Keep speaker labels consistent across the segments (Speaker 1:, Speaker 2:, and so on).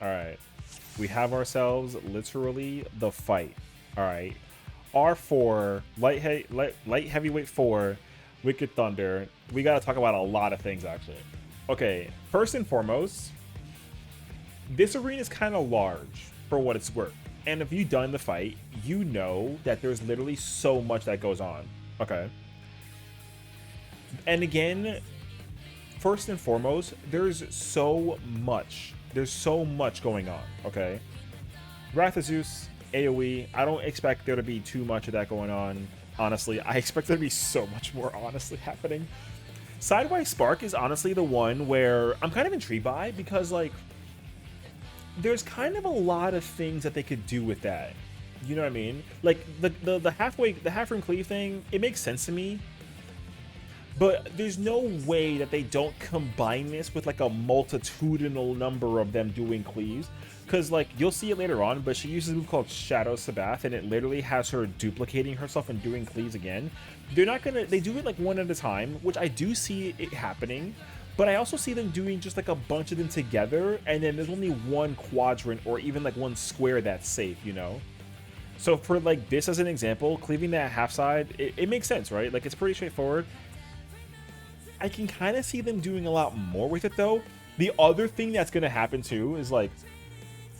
Speaker 1: All right. We have ourselves literally the fight. All right. R4, light heavyweight 4, Wicked Thunder. We got to talk about a lot of things, actually. Okay. First and foremost, this arena is kind of large for what it's worth. And if you've done the fight, you know that there's literally so much that goes on. Okay. And again, first and foremost, there's so much. There's so much going on, okay? Wrath of Zeus, AoE, I don't expect there to be too much of that going on, honestly. I expect there to be so much more, honestly, happening. Sidewise Spark is honestly the one where I'm kind of intrigued by because, like, there's kind of a lot of things that they could do with that. You know what I mean? Like, the half-room cleave thing, it makes sense to me. But there's no way that they don't combine this with like a multitudinal number of them doing cleaves. Because like you'll see it later on, but she uses a move called Shadow Sabath, and it literally has her duplicating herself and doing cleaves again. They do it like one at a time, which I do see it happening. But I also see them doing just like a bunch of them together, and then there's only one quadrant or even like one square that's safe, you know? So for like this as an example, cleaving that half side, it makes sense, right? Like it's pretty straightforward. I can kind of see them doing a lot more with it though. The other thing that's going to happen too is like,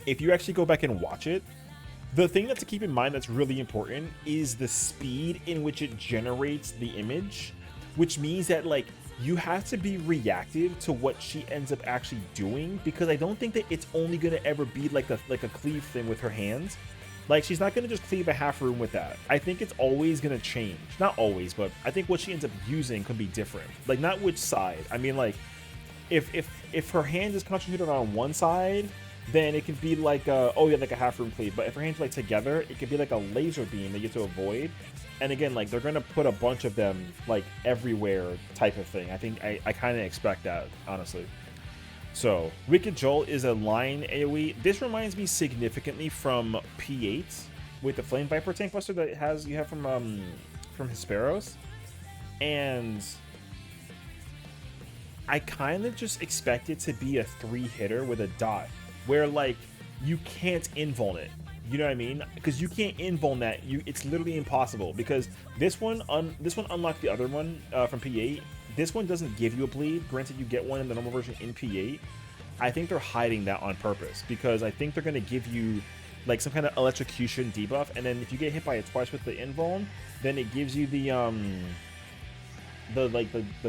Speaker 1: if you actually go back and watch it, the thing that to keep in mind that's really important is the speed in which it generates the image, which means that like you have to be reactive to what she ends up actually doing, because I don't think that it's only going to ever be like a cleave thing with her hands. Like, she's not going to just cleave a half room with that. I think it's always going to change. Not always, but I think what she ends up using could be different. Like, not which side. I mean, like, if her hand is concentrated on one side, then it could be like like a half room cleave. But if her hands are like together, it could be like a laser beam that you have to avoid. And again, like, they're going to put a bunch of them, like, everywhere type of thing. I think I kind of expect that, honestly. So, Wicked Joel is a line AoE. This reminds me significantly from P8 with the Flame Viper tank buster that you have from Hesperos. And I kind of just expect it to be a 3-hitter with a dot, where like you can't invuln it. You know what I mean? Because you can't invuln that. It's literally impossible, because this one unlocked the other one from P8. This one doesn't give you a bleed. Granted, you get one in the normal version in P8. I think they're hiding that on purpose, because I think they're going to give you like some kind of electrocution debuff, and then if you get hit by it twice with the invuln, then it gives you the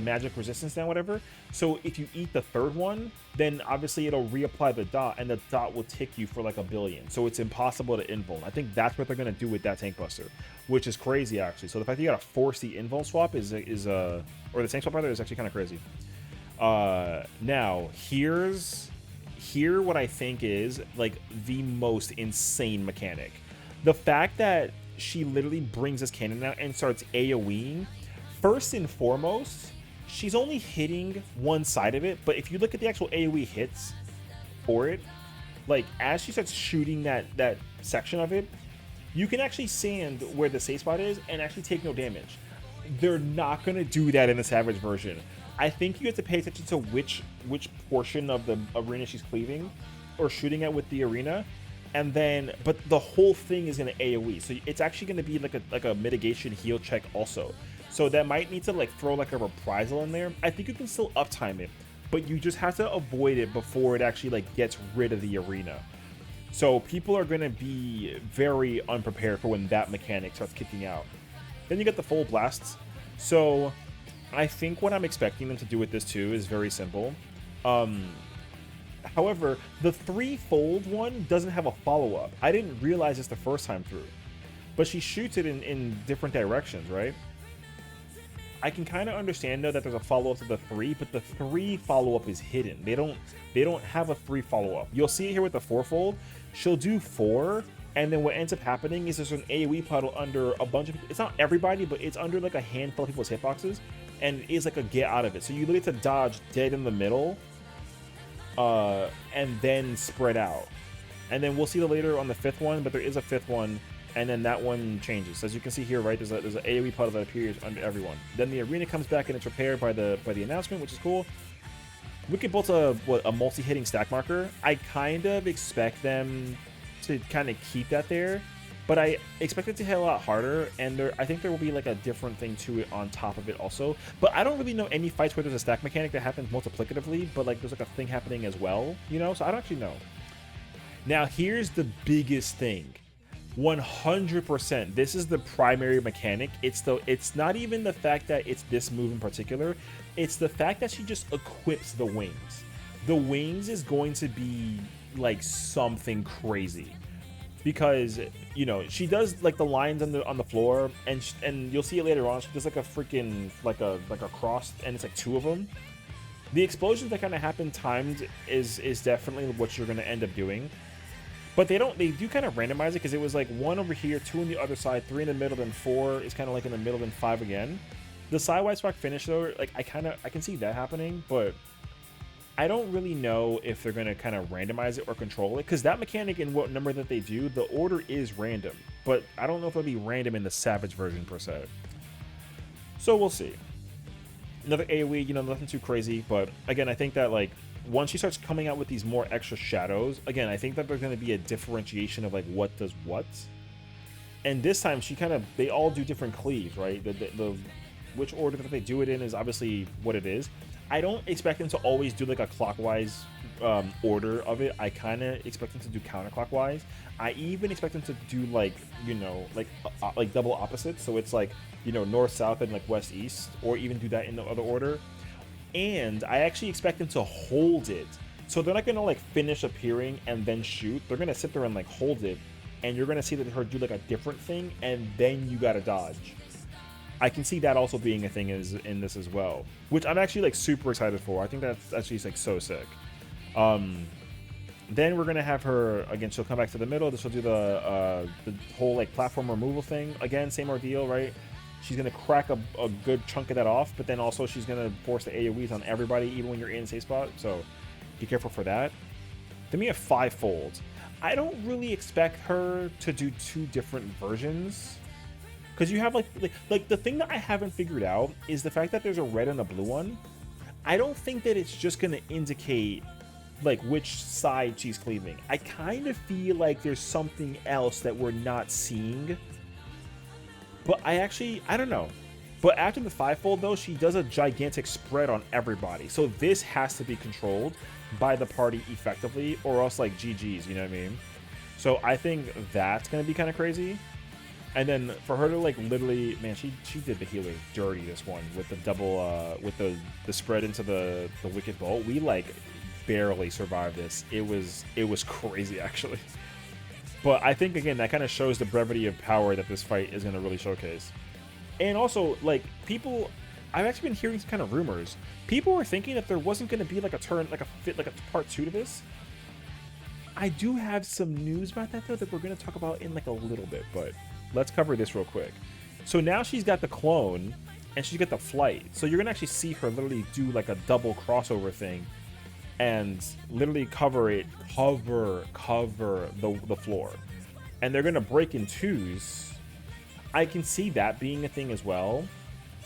Speaker 1: magic resistance now, whatever. So if you eat the third one, then obviously it'll reapply the dot, and the dot will tick you for like 1 billion. So it's impossible to invuln. I think that's what they're gonna do with that tank buster, which is crazy actually. So the fact that you gotta force the invuln swap is or the tank swap rather, is actually kind of crazy. Now here what I think is like the most insane mechanic. The fact that she literally brings this cannon out and starts AoEing. First and foremost, she's only hitting one side of it, but if you look at the actual AoE hits for it, like as she starts shooting that section of it, you can actually sand where the safe spot is and actually take no damage. They're not going to do that in the Savage version. I think you have to pay attention to which portion of the arena she's cleaving or shooting at with the arena. And then, but the whole thing is going to AoE. So it's actually going to be like a mitigation heal check also. So that might need to like throw like a reprisal in there. I think you can still uptime it, but you just have to avoid it before it actually like gets rid of the arena. So people are going to be very unprepared for when that mechanic starts kicking out. Then you get the full blasts. So I think what I'm expecting them to do with this too is very simple. However, the 3-fold one doesn't have a follow-up. I didn't realize this the first time through, but she shoots it in different directions, right? I can kind of understand though that there's a follow-up to the 3, but the 3 follow-up is hidden. They don't have a 3 follow-up. You'll see it here with the 4-fold. She'll do 4, and then what ends up happening is there's an AoE puddle under a bunch of people. It's not everybody, but it's under like a handful of people's hitboxes, and it is like a get out of it. So you literally have to dodge dead in the middle, and then spread out. And then we'll see that later on the 5th one, but there is a 5th one, and then that one changes. So as you can see here, right, there's an AoE puddle that appears under everyone. Then the arena comes back and it's repaired by the announcement, which is cool. Wicked Bolt's a multi-hitting stack marker. I kind of expect them to kind of keep that there, but I expect it to hit a lot harder, and I think there will be like a different thing to it on top of it also. But I don't really know any fights where there's a stack mechanic that happens multiplicatively, but like there's like a thing happening as well, you know? So I don't actually know. Now here's the biggest thing. 100%, this is the primary mechanic. It's not even the fact that it's this move in particular, it's the fact that she just equips the wings. The wings is going to be like something crazy, because you know she does like the lines on the floor, and you'll see it later on. She does like a freaking like a cross, and it's like 2 of them. The explosions that kind of happen timed is definitely what you're going to end up doing. But they do kind of randomize it, because it was like 1 over here, 2 on the other side, 3 in the middle, then 4 is kind of like in the middle, then 5 again. The sidewise spark finish though, like I can see that happening, but I don't really know if they're gonna kind of randomize it or control it, because that mechanic and what number that they do, the order is random, but I don't know if it'll be random in the Savage version per se. So we'll see. Another AoE, you know, nothing too crazy, but again, I think that like once she starts coming out with these more extra shadows, again, I think that there's going to be a differentiation of like what does what. And this time they all do different cleaves, right? The which order that they do it in is obviously what it is. I don't expect them to always do like a clockwise order of it. I kind of expect them to do counterclockwise. I even expect them to do like, you know, like double opposites. So it's like, you know, north, south, and like west, east, or even do that in the other order. And I actually expect them to hold it. So they're not going to like finish appearing and then shoot. They're going to sit there and like hold it. And you're going to see that her do like a different thing, and then you got to dodge. I can see that also being a thing in this as well, which I'm actually like super excited for. I think that's actually like so sick. Then we're going to have her, again, she'll come back to the middle. This will do the whole like platform removal thing. Again, same ordeal, right? She's going to crack a good chunk of that off, but then also she's going to force the AoEs on everybody, even when you're in a safe spot, so be careful for that. Then we have 5-fold. I don't really expect her to do 2 different versions, because you have like the thing that I haven't figured out is the fact that there's a red and a blue one. I don't think that it's just going to indicate like which side she's cleaving. I kind of feel like there's something else that we're not seeing. But I don't know. But after the 5-fold though, she does a gigantic spread on everybody. So this has to be controlled by the party effectively, or else like GG's, you know what I mean? So I think that's going to be kind of crazy. And then for her to like literally, man, she did the healer dirty this one with the double, with the spread into the Wicked Bolt. We like barely survived this. It was crazy actually. But I think, again, that kind of shows the brevity of power that this fight is going to really showcase. And also, like, I've actually been hearing some kind of rumors. People were thinking that there wasn't going to be, like, a part 2 to this. I do have some news about that, though, that we're going to talk about in, like, a little bit. But let's cover this real quick. So now she's got the clone, and she's got the flight. So you're going to actually see her literally do, like, a double crossover thing. And literally cover the floor, and they're gonna break in 2s. I can see that being a thing as well,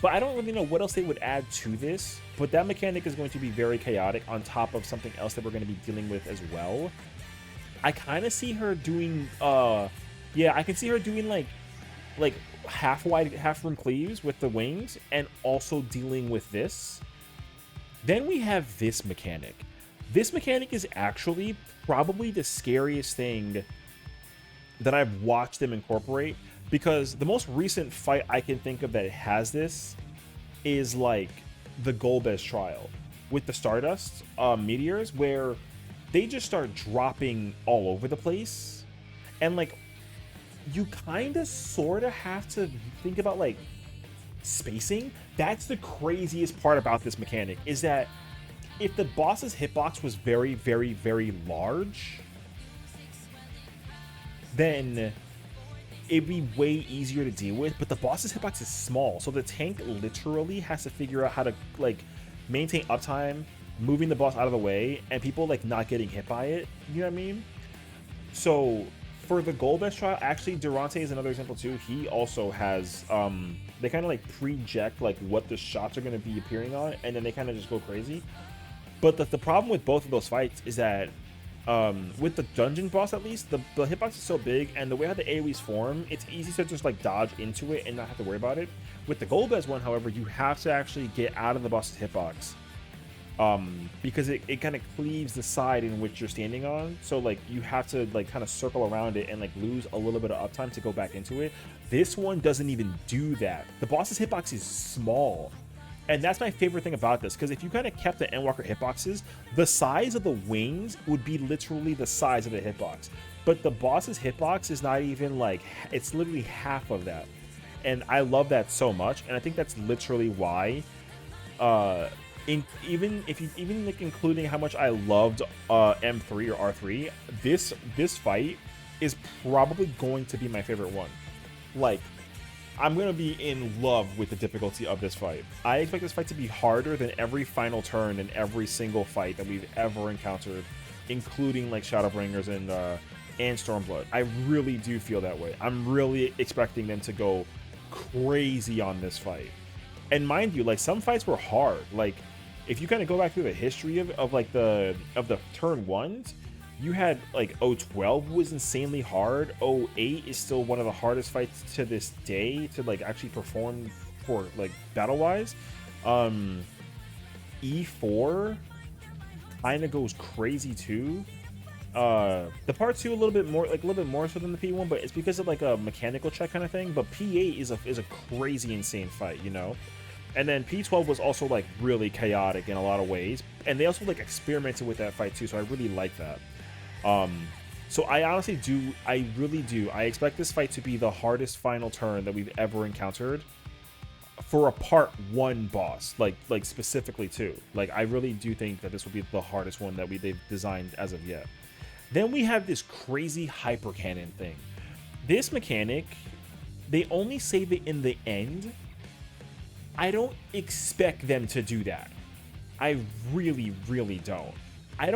Speaker 1: but I don't really know what else they would add to this. But that mechanic is going to be very chaotic on top of something else that we're going to be dealing with as well. I kind of see her doing I can see her doing like half wide, half room cleaves with the wings, and also dealing with this. Then we have this mechanic. This mechanic is actually probably the scariest thing that I've watched them incorporate, because the most recent fight I can think of that has this is like the Golbez trial with the Stardust meteors, where they just start dropping all over the place, and like you kind of sort of have to think about like spacing. That's the craziest part about this mechanic, is that if the boss's hitbox was very, very, very large, then it'd be way easier to deal with. But the boss's hitbox is small, so the tank literally has to figure out how to like maintain uptime, moving the boss out of the way, and people like not getting hit by it. You know what I mean? So for the Golbez trial, actually Durante is another example too. He also has they kind of like project like what the shots are going to be appearing on, and then they kind of just go crazy. But the problem with both of those fights is that with the dungeon boss, at least, the hitbox is so big, and the way how the AoEs form, it's easy to just like dodge into it and not have to worry about it. With the Golbez one, however, you have to actually get out of the boss's hitbox, because it kind of cleaves the side in which you're standing on. So like you have to like kind of circle around it and like lose a little bit of uptime to go back into it. This one doesn't even do that. The boss's hitbox is small. And that's my favorite thing about this, because if you kind of kept the Endwalker hitboxes, the size of the wings would be literally the size of the hitbox. But the boss's hitbox is not even like, it's literally half of that. And I love that so much, and I think that's literally why, even like including how much I loved M3 or R3, this fight is probably going to be my favorite one. Like, I'm going to be in love with the difficulty of this fight. I expect this fight to be harder than every final turn in every single fight that we've ever encountered, including like Shadowbringers and Stormblood. I really do feel that way. I'm really expecting them to go crazy on this fight. And mind you, like some fights were hard. Like if you kind of go back through the history of the turn ones, you had like 012 was insanely hard. 08 is still one of the hardest fights to this day to like actually perform for like battle wise. E4 kind of goes crazy too. The part 2 a little bit more so than the P1, but it's because of like a mechanical check kind of thing. But P8 is a crazy insane fight, you know. And then P12 was also like really chaotic in a lot of ways, and they also like experimented with that fight too. So I really like that. So I honestly do, I really do. I expect this fight to be the hardest final turn that we've ever encountered for a part 1 boss, like specifically too. Like I really do think that this will be the hardest one that they've designed as of yet. Then we have this crazy hyper cannon thing. This mechanic, they only save it in the end. I don't expect them to do that. I really, really don't. I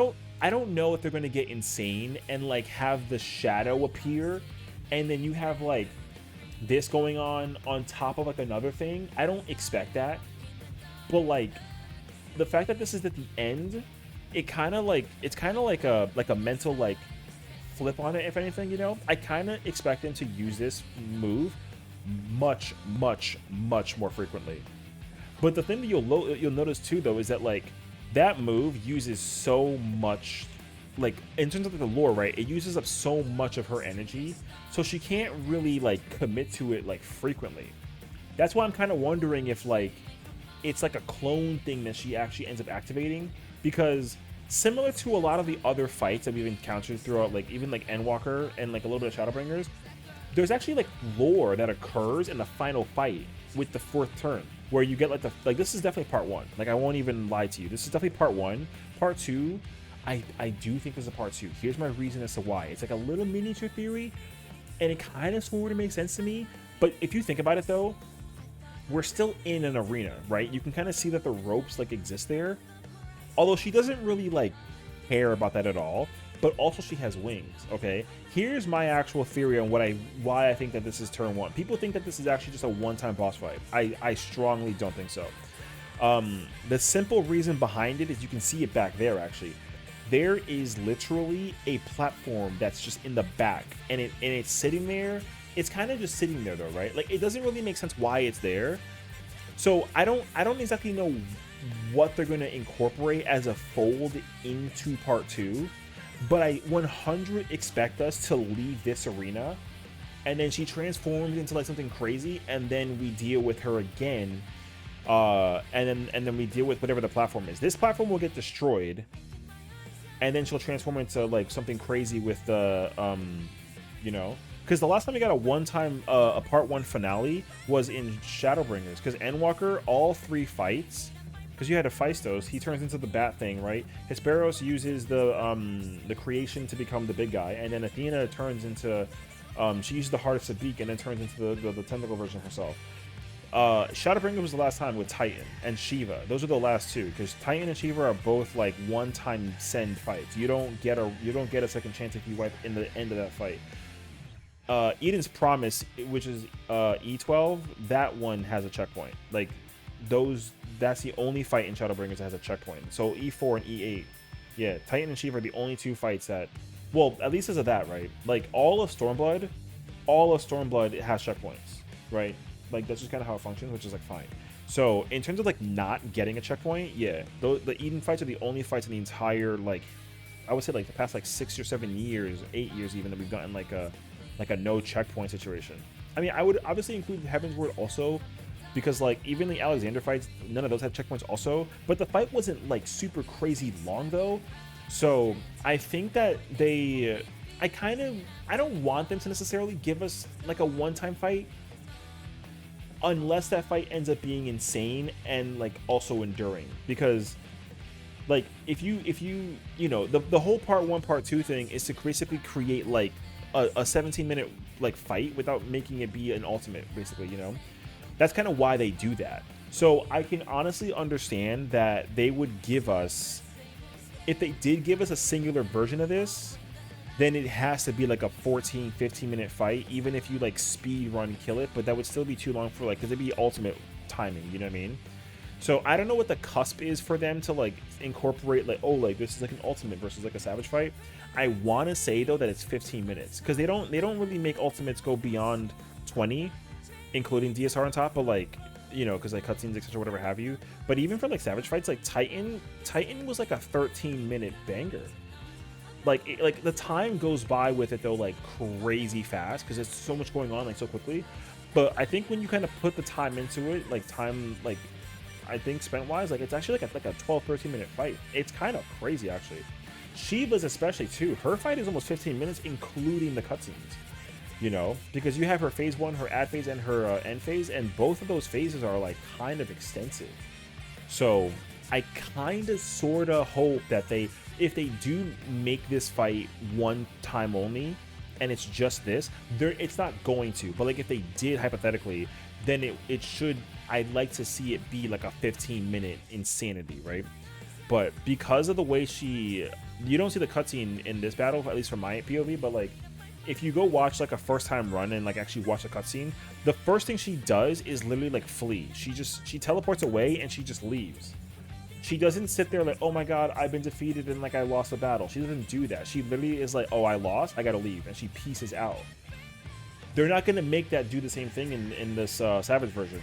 Speaker 1: don't know if they're going to get insane and like have the shadow appear and then you have like this going on top of like another thing. I don't expect that. But like the fact that this is at the end, it's kind of like a mental like flip on it, if anything, you know. I kind of expect them to use this move much more frequently. But the thing that you'll notice too though is that like that move uses so much, like in terms of the lore, right? It uses up so much of her energy, so she can't really like commit to it like frequently. That's why I'm kind of wondering if like it's like a clone thing that she actually ends up activating, because similar to a lot of the other fights that we've encountered throughout, like even like Endwalker and like a little bit of Shadowbringers, there's actually like lore that occurs in the final fight with the 4th turn, where you get like this is definitely part 1. Like I won't even lie to you, this is definitely part 1. Part 2, I do think there's a part 2. Here's my reason as to why. It's like a little miniature theory, and it kind of sort of makes sense to me. But if you think about it though, we're still in an arena, right? You can kind of see that the ropes like exist there, although she doesn't really like care about that at all. But also she has wings, okay? Here's my actual theory on why I think that this is turn 1. People think that this is actually just a one-time boss fight. I strongly don't think so. The simple reason behind it is you can see it back there actually. There is literally a platform that's just in the back, and it's sitting there. It's kind of just sitting there though, right? Like it doesn't really make sense why it's there. So I don't exactly know what they're going to incorporate as a fold into part 2. But I 100 expect us to leave this arena, and then she transforms into like something crazy, and then we deal with her again, and then we deal with whatever the platform is. This platform will get destroyed, and then she'll transform into like something crazy with the you know, because the last time we got a part 1 finale was in Shadowbringers, because Endwalker, all 3 fights, because you had Hephaestus, he turns into the bat thing, right? Hesperos uses the creation to become the big guy, and then Athena turns into, she uses the heart of Sabik and then turns into the tentacle version herself. Shadowbringer was the last time with Titan and Shiva. Those are the last 2, because Titan and Shiva are both like one-time send fights. You don't get a second chance if you wipe in the end of that fight. Eden's Promise, which is E12, that one has a checkpoint. Like that's the only fight in Shadowbringers that has a checkpoint. So E4 and E8, yeah, Titan and Sheev are the only 2 fights that, well, at least as of that, right? Like all of Stormblood has checkpoints, right? Like that's just kind of how it functions, which is like fine. So in terms of like not getting a checkpoint, yeah, the Eden fights are the only fights in the entire, like, I would say like the past like 6 or 7 years, 8 years even, that we've gotten like a no checkpoint situation. I mean, I would obviously include Heaven's Word also, because like even the Alexander fights, none of those had checkpoints also, but the fight wasn't like super crazy long though. So I think that I don't want them to necessarily give us like a one-time fight, unless that fight ends up being insane and like also enduring. Because like if you know, the whole part 1 part 2 thing is to basically create like a 17-minute like fight without making it be an ultimate, basically, you know. That's kind of why they do that. So I can honestly understand that they would give us, if they did give us a singular version of this, then it has to be like a 14-15 minute fight, even if you like speed run kill it, but that would still be too long for like, because it'd be ultimate timing, you know what I mean? So I don't know what the cusp is for them to like incorporate, like, oh, like this is like an ultimate versus like a savage fight. I want to say though that it's 15 minutes, because they don't really make ultimates go beyond 20, including DSR on top, but like, you know, because like cutscenes, etc., whatever have you. But even for like savage fights, like Titan was like a 13-minute banger. Like the time goes by with it though like crazy fast, because there's so much going on like so quickly. But I think when you kind of put the time into it, like time, like I think spent wise, like it's actually like a 12-13 minute fight. It's kind of crazy actually. Shiva's especially too. Her fight is almost 15 minutes, including the cutscenes. You know, because you have her phase 1, her ad phase, and her end phase, and both of those phases are like kind of extensive. So I kind of sort of hope that if they do make this fight one time only, and it's just this, it's not going to. But like if they did hypothetically, then it should. I'd like to see it be like a 15-minute insanity, right? But because of the way you don't see the cutscene in this battle, at least from my POV, but like, if you go watch like a first time run and like actually watch the cutscene, the first thing she does is literally like flee. She teleports away and she just leaves. She doesn't sit there like, oh my god, I've been defeated and like I lost the battle. She doesn't do that. She literally is like, oh, I lost, I gotta leave, and she pieces out. They're not gonna make that do the same thing in this Savage version.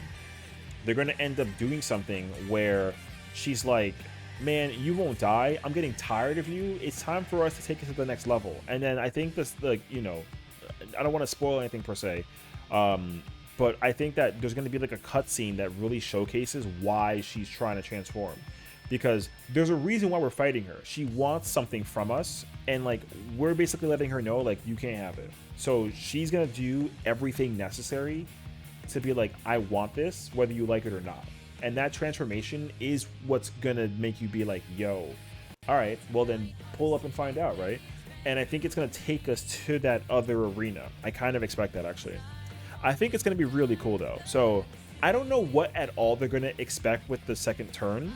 Speaker 1: They're gonna end up doing something where she's like, man, you won't die. I'm getting tired of you. It's time for us to take it to the next level. And then I think this, like, you know, I don't want to spoil anything per se, but I think that there's going to be like a cutscene that really showcases why she's trying to transform, because there's a reason why we're fighting her. She wants something from us, and like we're basically letting her know like you can't have it. So she's going to do everything necessary to be like, I want this, whether you like it or not. And that transformation is what's gonna make you be like, yo, all right, well then pull up and find out, right? And I think it's gonna take us to that other arena. I kind of expect that, actually. I think it's gonna be really cool though. So I don't know what at all they're gonna expect with the second turn,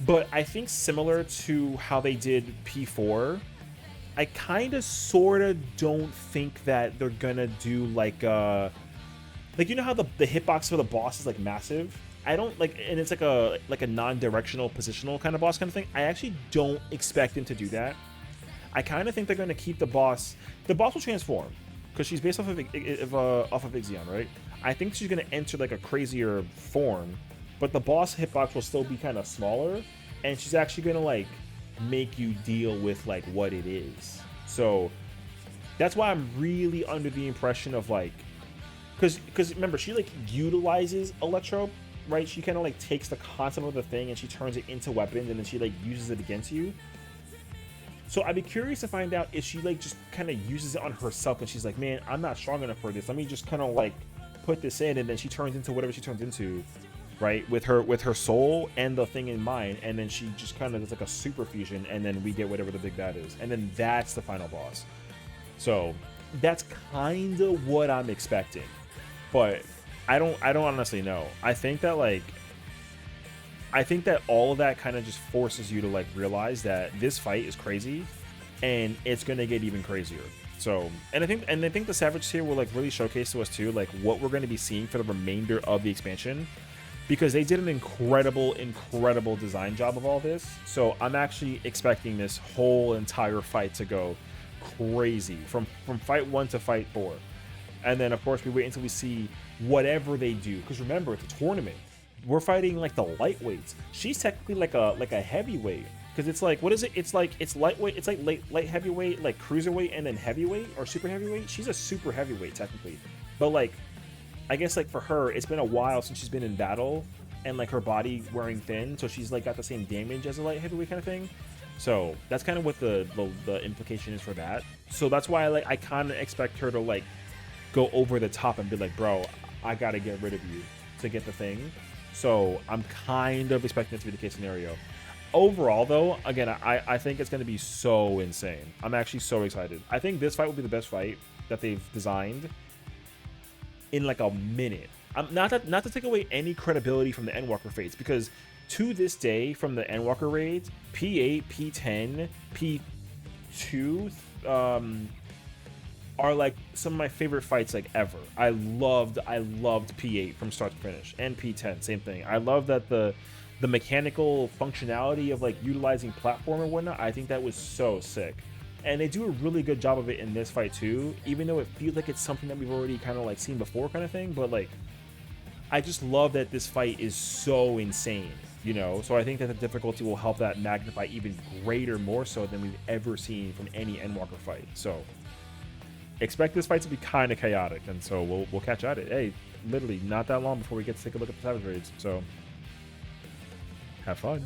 Speaker 1: but I think similar to how they did P4, I kind of sort of don't think that they're gonna do like you know how the hitbox for the boss is like massive? I don't like, and it's like a non-directional positional kind of boss kind of thing. I actually don't expect them to do that. I kind of think they're going to keep the boss. The boss will transform because she's based off of Ixion, right? I think she's going to enter like a crazier form, but the boss hitbox will still be kind of smaller, and she's actually going to like make you deal with like what it is. So that's why I'm really under the impression of like, because remember, she like utilizes Electro, right? She kind of like takes the concept of the thing and she turns it into weapons, and then she like uses it against you. So I'd be curious to find out if she like just kind of uses it on herself and she's like, man, I'm not strong enough for this. Let me just kind of like put this in, and then she turns into whatever she turns into, right? With her soul and the thing in mind, and then she just kind of does like a super fusion, and then we get whatever the big bad is, and then that's the final boss. So that's kind of what I'm expecting. But I don't honestly know. I think that all of that kind of just forces you to like realize that this fight is crazy, and it's gonna get even crazier. So, and I think the Savage tier will like really showcase to us too, like what we're gonna be seeing for the remainder of the expansion. because they did an incredible design job of all this. So I'm actually expecting this whole entire fight to go crazy from fight 1 to fight 4. And then of course we wait until we see whatever they do, because remember, it's a tournament. We're fighting like the lightweights. She's technically like a heavyweight, because it's like, what is it? It's lightweight. It's like light heavyweight, like cruiserweight, and then heavyweight or super heavyweight. She's a super heavyweight technically, but like, I guess like for her, it's been a while since she's been in battle, and like her body wearing thin, so she's like got the same damage as a light heavyweight kind of thing. So that's kind of what the implication is for that. So that's why I kind of expect her to like go over the top and be like, bro, I gotta get rid of you to get the thing. So I'm kind of expecting it to be the case scenario. Overall though, again, I think it's going to be so insane. I'm actually so excited. I think this fight will be the best fight that they've designed in like a minute. Not to take away any credibility from the Endwalker fates, because to this day from the Endwalker raids, P8, P10, P2 are like some of my favorite fights like ever. I loved P8 from start to finish, and P10 same thing. I love that the mechanical functionality of like utilizing platform and whatnot. I think that was so sick, and they do a really good job of it in this fight too, even though it feels like it's something that we've already kind of like seen before kind of thing. But like, I just love that this fight is so insane, you know. So I think that the difficulty will help that magnify even greater, more so than we've ever seen from any Endwalker fight. So expect this fight to be kind of chaotic, and so we'll catch at it. Hey, literally not that long before we get to take a look at the Savage raids, so have fun.